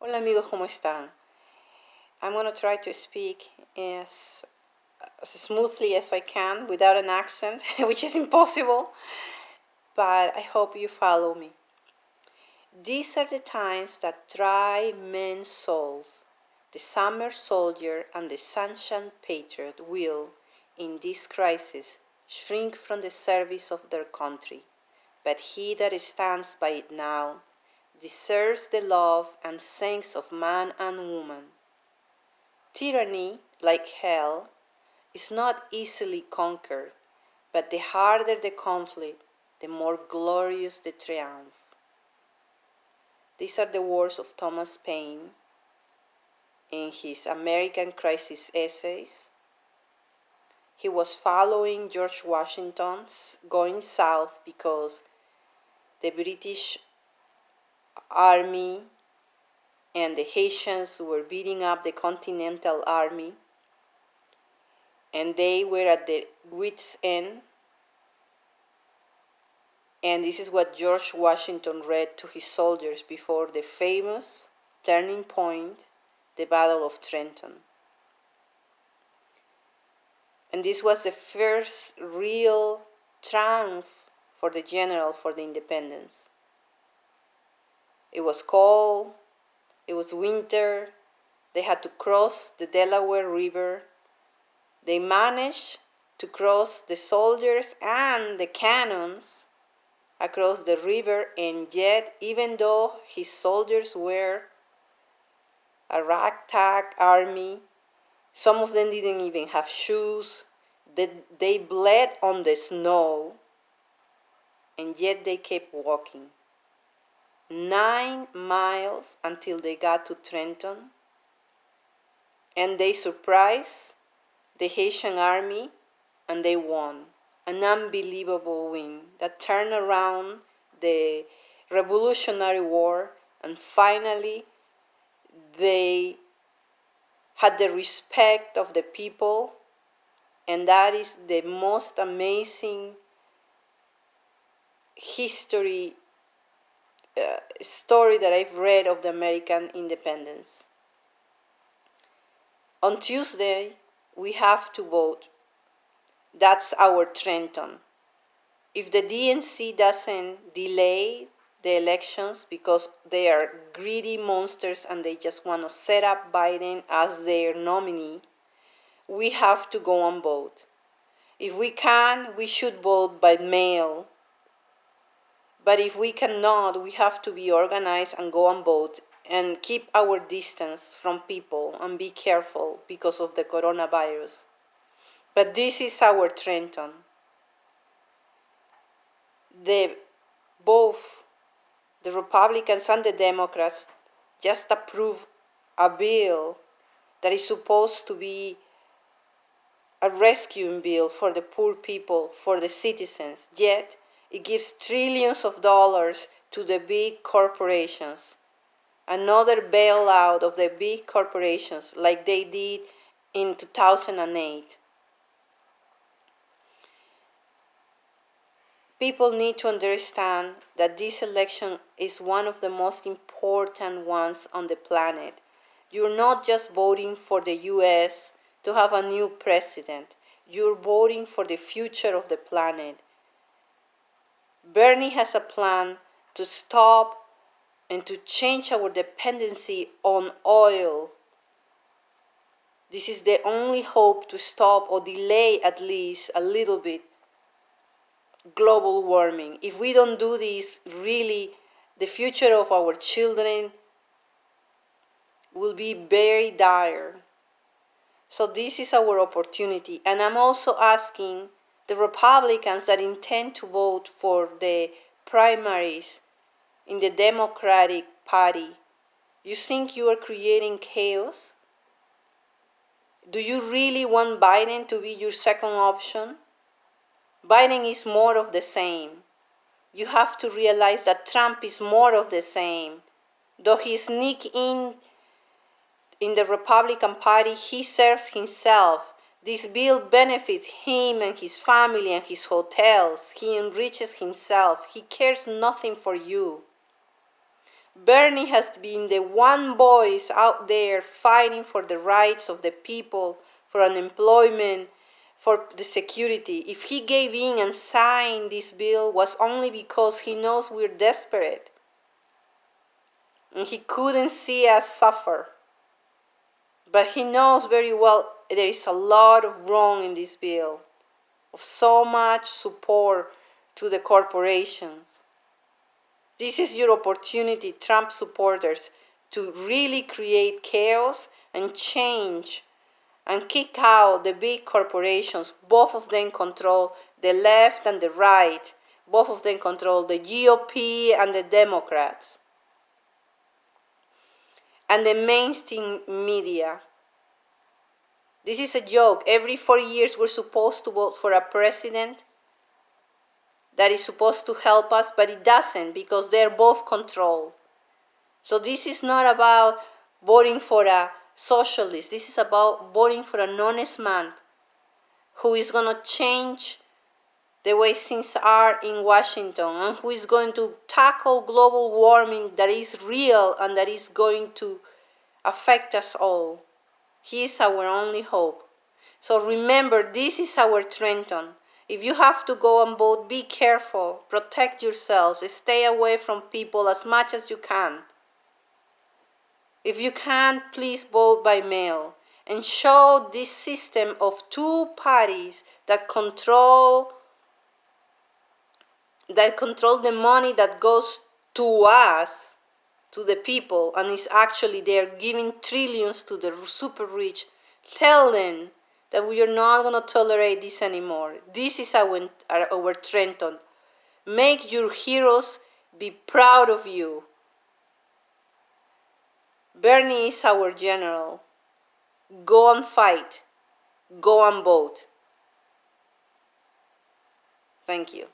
Hola amigos, ¿cómo están? I'm going to try to speak as smoothly as I can without an accent, which is impossible, but I hope you follow me. These are the times that try men's souls. The summer soldier and the sunshine patriot will, in this crisis, shrink from the service of their country, but he that stands by it now deserves the love and thanks of man and woman. Tyranny, like hell, is not easily conquered, but the harder the conflict, the more glorious the triumph. These are the words of Thomas Paine in his American Crisis essays. He was following George Washington going south because the British Army and the Haitians were beating up the Continental Army, and they were at their wits' end. And this is what George Washington read to his soldiers before the famous turning point, the Battle of Trenton. And this was the first real triumph for the general for the independence. It was cold, it was winter, they had to cross the Delaware River. They managed to cross the soldiers and the cannons across the river, and yet, even though his soldiers were a ragtag army, some of them didn't even have shoes, they bled on the snow, and yet they kept walking. 9 miles until they got to Trenton, and they surprised the Haitian army, and they won. An unbelievable win that turned around the Revolutionary War, and finally they had the respect of the people, and that is the most amazing story that I've read of the American independence. On Tuesday, we have to vote. That's our Trenton. If the DNC doesn't delay the elections because they are greedy monsters and they just want to set up Biden as their nominee, we have to go and vote. If we can, we should vote by mail. But if we cannot, we have to be organized and go and vote and keep our distance from people and be careful because of the coronavirus. But this is our Trenton. Both the Republicans and the Democrats just approved a bill that is supposed to be a rescuing bill for the poor people, for the citizens, yet it gives trillions of dollars to the big corporations. Another bailout of the big corporations like they did in 2008. People need to understand that this election is one of the most important ones on the planet. You're not just voting for the US to have a new president. You're voting for the future of the planet. Bernie has a plan to stop and to change our dependency on oil. This is the only hope to stop or delay at least a little bit global warming. If we don't do this, really, the future of our children will be very dire. So this is our opportunity. And I'm also asking the Republicans that intend to vote for the primaries in the Democratic Party, you think you are creating chaos? Do you really want Biden to be your second option? Biden is more of the same. You have to realize that Trump is more of the same. Though he sneaks in the Republican Party, he serves himself. This bill benefits him and his family and his hotels. He enriches himself. He cares nothing for you. Bernie has been the one voice out there fighting for the rights of the people, for unemployment, for the security. If he gave in and signed this bill, was only because he knows we're desperate. And he couldn't see us suffer. But he knows very well there is a lot of wrong in this bill, of so much support to the corporations. This is your opportunity, Trump supporters, to really create chaos and change and kick out the big corporations. Both of them control the left and the right. Both of them control the GOP and the Democrats. And the mainstream media. This is a joke. Every 4 years we're supposed to vote for a president that is supposed to help us, but it doesn't because they're both controlled. So this is not about voting for a socialist. This is about voting for an honest man who is going to change the way things are in Washington and who is going to tackle global warming that is real and that is going to affect us all. He is our only hope. So remember, this is our Trenton. If you have to go and vote, be careful, protect yourselves, stay away from people as much as you can. If you can't, please vote by mail and show this system of two parties that control the money that goes to us, to the people, and is actually they're giving trillions to the super rich. Tell them that we are not going to tolerate this anymore. This is our Trenton. Make your heroes be proud of you. Bernie is our general. Go and fight. Go and vote. Thank you.